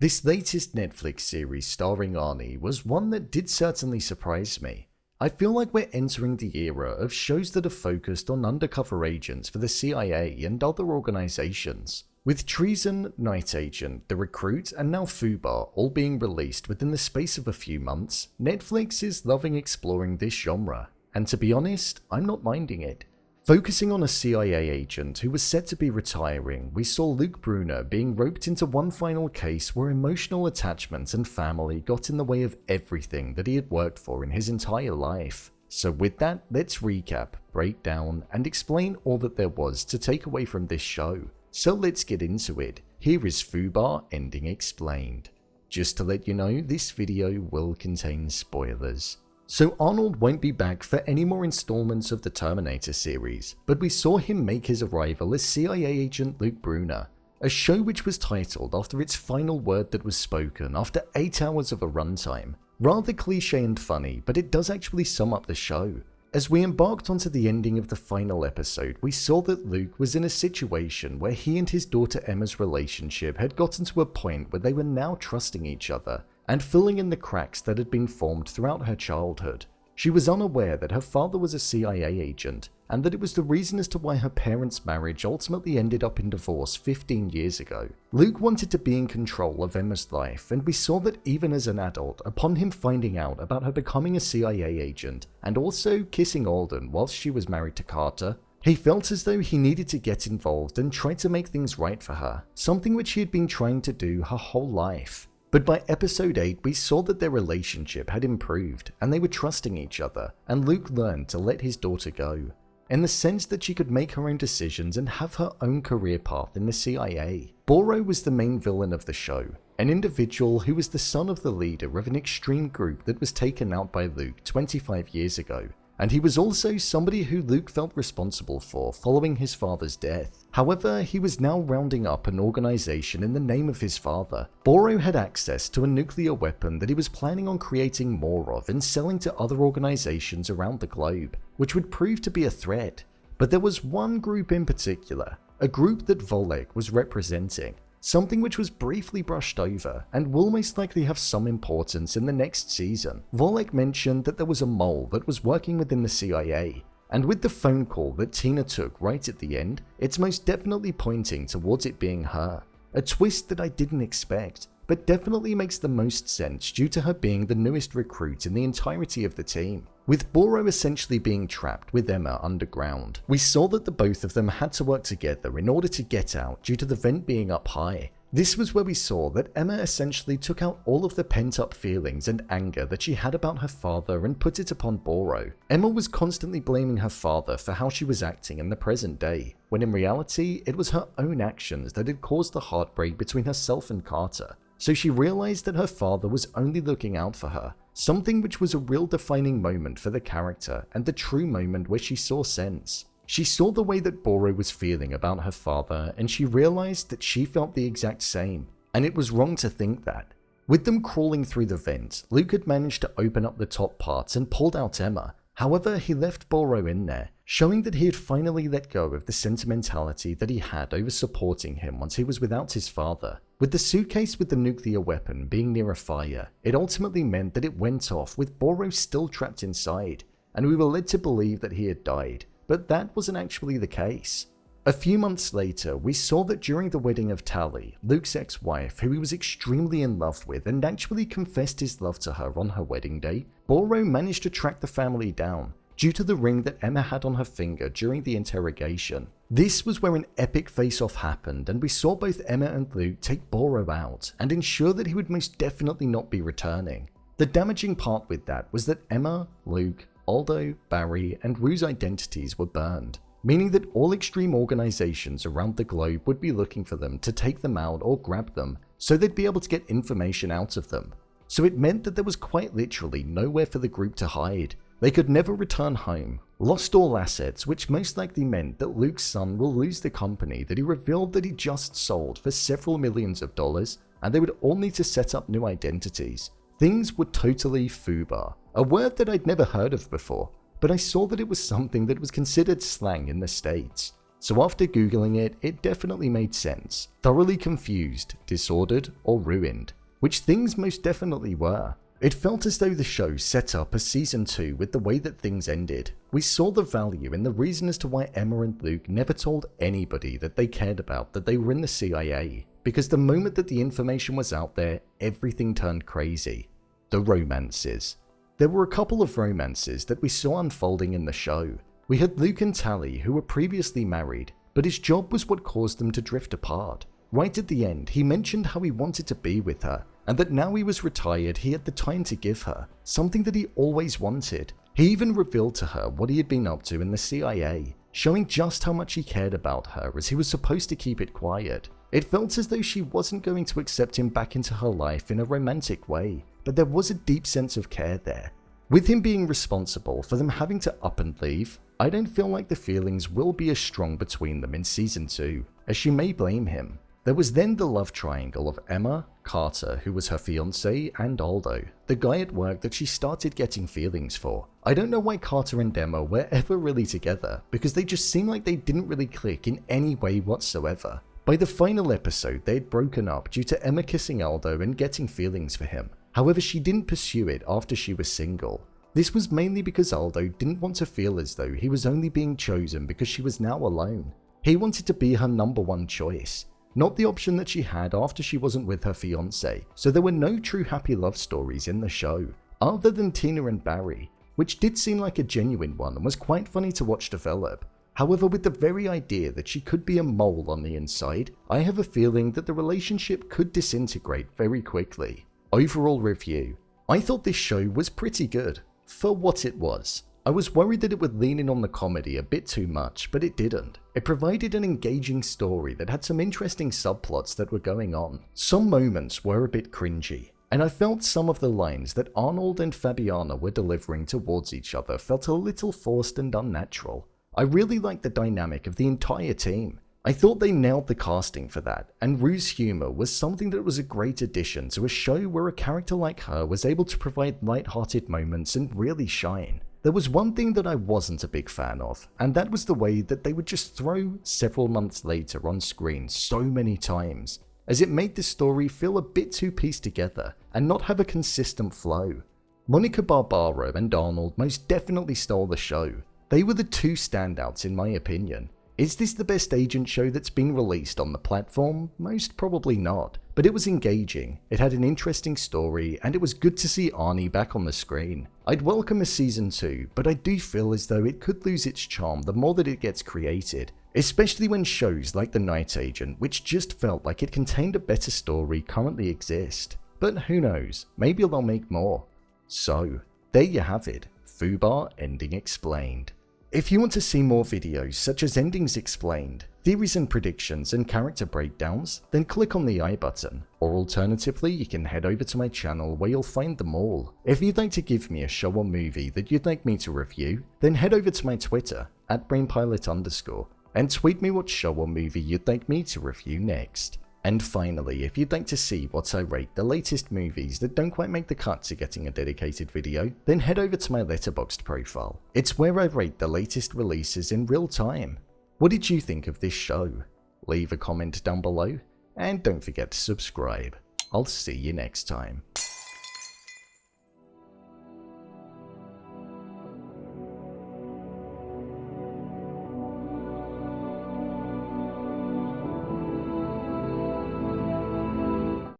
This latest Netflix series starring Arnie was one that did certainly surprise me. I feel like we're entering the era of shows that are focused on undercover agents for the CIA and other organizations. With Treason, Night Agent, The Recruit, and now Fubar all being released within the space of a few months, Netflix is loving exploring this genre. And to be honest, I'm not minding it. Focusing on a CIA agent who was set to be retiring, we saw Luke Bruner being roped into one final case where emotional attachment and family got in the way of everything that he had worked for in his entire life. So with that, let's recap, break down, and explain all that there was to take away from this show. So let's get into it. Here is Fubar Ending Explained. Just to let you know, this video will contain spoilers. So Arnold won't be back for any more installments of the Terminator series, but we saw him make his arrival as CIA agent Luke Bruner, a show which was titled after its final word that was spoken after 8 hours of a runtime. Rather cliche and funny, but it does actually sum up the show. As we embarked onto the ending of the final episode, we saw that Luke was in a situation where he and his daughter Emma's relationship had gotten to a point where they were now trusting each other and filling in the cracks that had been formed throughout her childhood. She was unaware that her father was a CIA agent, and that it was the reason as to why her parents' marriage ultimately ended up in divorce 15 years ago. Luke wanted to be in control of Emma's life, and we saw that even as an adult, upon him finding out about her becoming a CIA agent, and also kissing Aldon whilst she was married to Carter, he felt as though he needed to get involved and try to make things right for her, something which he had been trying to do her whole life. But by episode 8, we saw that their relationship had improved and they were trusting each other, and Luke learned to let his daughter go, in the sense that she could make her own decisions and have her own career path in the CIA. Boro was the main villain of the show, an individual who was the son of the leader of an extreme group that was taken out by Luke 25 years ago. And he was also somebody who Luke felt responsible for following his father's death. However, he was now rounding up an organization in the name of his father. Boro had access to a nuclear weapon that he was planning on creating more of and selling to other organizations around the globe, which would prove to be a threat. But there was one group in particular, a group that Volek was representing, something which was briefly brushed over and will most likely have some importance in the next season. Volek mentioned that there was a mole that was working within the CIA, and with the phone call that Tina took right at the end, it's most definitely pointing towards it being her. A twist that I didn't expect, but definitely makes the most sense due to her being the newest recruit in the entirety of the team. With Boro essentially being trapped with Emma underground, we saw that the both of them had to work together in order to get out due to the vent being up high. This was where we saw that Emma essentially took out all of the pent-up feelings and anger that she had about her father and put it upon Boro. Emma was constantly blaming her father for how she was acting in the present day, when in reality it was her own actions that had caused the heartbreak between herself and Carter. So she realized that her father was only looking out for her, something which was a real defining moment for the character and the true moment where she saw sense. She saw the way that Boro was feeling about her father, and she realized that she felt the exact same, and it was wrong to think that. With them crawling through the vent, Luke had managed to open up the top parts and pulled out Emma. However, he left Boro in there, showing that he had finally let go of the sentimentality that he had over supporting him once he was without his father. With the suitcase with the nuclear weapon being near a fire, it ultimately meant that it went off with Boro still trapped inside, and we were led to believe that he had died, but that wasn't actually the case. A few months later, we saw that during the wedding of Tally, Luke's ex-wife, who he was extremely in love with and actually confessed his love to her on her wedding day, Boro managed to track the family down due to the ring that Emma had on her finger during the interrogation. This was where an epic face-off happened, and we saw both Emma and Luke take Boro out and ensure that he would most definitely not be returning. The damaging part with that was that Emma, Luke, Aldo, Barry, and Rue's identities were burned, meaning that all extreme organizations around the globe would be looking for them to take them out or grab them, so they'd be able to get information out of them. So it meant that there was quite literally nowhere for the group to hide. They could never return home, lost all assets, which most likely meant that Luke's son will lose the company that he revealed that he just sold for several millions of dollars, and they would all need to set up new identities. Things were totally Fubar, a word that I'd never heard of before, but I saw that it was something that was considered slang in the States. So after googling it, it definitely made sense. Thoroughly confused, disordered, or ruined, which things most definitely were. It felt as though the show set up a season 2 with the way that things ended. We saw the value in the reason as to why Emma and Luke never told anybody that they cared about that they were in the CIA, because the moment that the information was out there, everything turned crazy. The romances. There were a couple of romances that we saw unfolding in the show. We had Luke and Tally, who were previously married, but his job was what caused them to drift apart. Right at the end, he mentioned how he wanted to be with her, and that now he was retired, he had the time to give her, something that he always wanted. He even revealed to her what he had been up to in the CIA, showing just how much he cared about her as he was supposed to keep it quiet. It felt as though she wasn't going to accept him back into her life in a romantic way, but there was a deep sense of care there. With him being responsible for them having to up and leave, I don't feel like the feelings will be as strong between them in season 2, as she may blame him. There was then the love triangle of Emma, Carter, who was her fiancé, and Aldo, the guy at work that she started getting feelings for. I don't know why Carter and Emma were ever really together, because they just seemed like they didn't really click in any way whatsoever. By the final episode, they had broken up due to Emma kissing Aldo and getting feelings for him. However, she didn't pursue it after she was single. This was mainly because Aldo didn't want to feel as though he was only being chosen because she was now alone. He wanted to be her number one choice, not the option that she had after she wasn't with her fiancé, so there were no true happy love stories in the show, other than Tina and Barry, which did seem like a genuine one and was quite funny to watch develop. However, with the very idea that she could be a mole on the inside, I have a feeling that the relationship could disintegrate very quickly. Overall review. I thought this show was pretty good, for what it was. I was worried that it would lean in on the comedy a bit too much, but it didn't. It provided an engaging story that had some interesting subplots that were going on. Some moments were a bit cringy, and I felt some of the lines that Arnold and Fabiana were delivering towards each other felt a little forced and unnatural. I really liked the dynamic of the entire team. I thought they nailed the casting for that, and Rue's humor was something that was a great addition to a show where a character like her was able to provide light-hearted moments and really shine. There was one thing that I wasn't a big fan of, and that was the way that they would just throw several months later on screen so many times, as it made the story feel a bit too pieced together and not have a consistent flow. Monica Barbaro and Arnold most definitely stole the show. They were the two standouts in my opinion. Is this the best agent show that's been released on the platform? Most probably not, but it was engaging, it had an interesting story, and it was good to see Arnie back on the screen. I'd welcome a season 2, but I do feel as though it could lose its charm the more that it gets created, especially when shows like The Night Agent, which just felt like it contained a better story, currently exist. But who knows, maybe they'll make more. So, there you have it, Fubar Ending Explained. If you want to see more videos such as Endings Explained, theories and predictions and character breakdowns, then click on the I button, or alternatively you can head over to my channel where you'll find them all. If you'd like to give me a show or movie that you'd like me to review, then head over to my Twitter, @brainpilot_, and tweet me what show or movie you'd like me to review next. And finally, if you'd like to see what I rate the latest movies that don't quite make the cut to getting a dedicated video, then head over to my Letterboxd profile. It's where I rate the latest releases in real time. What did you think of this show? Leave a comment down below, and don't forget to subscribe. I'll see you next time.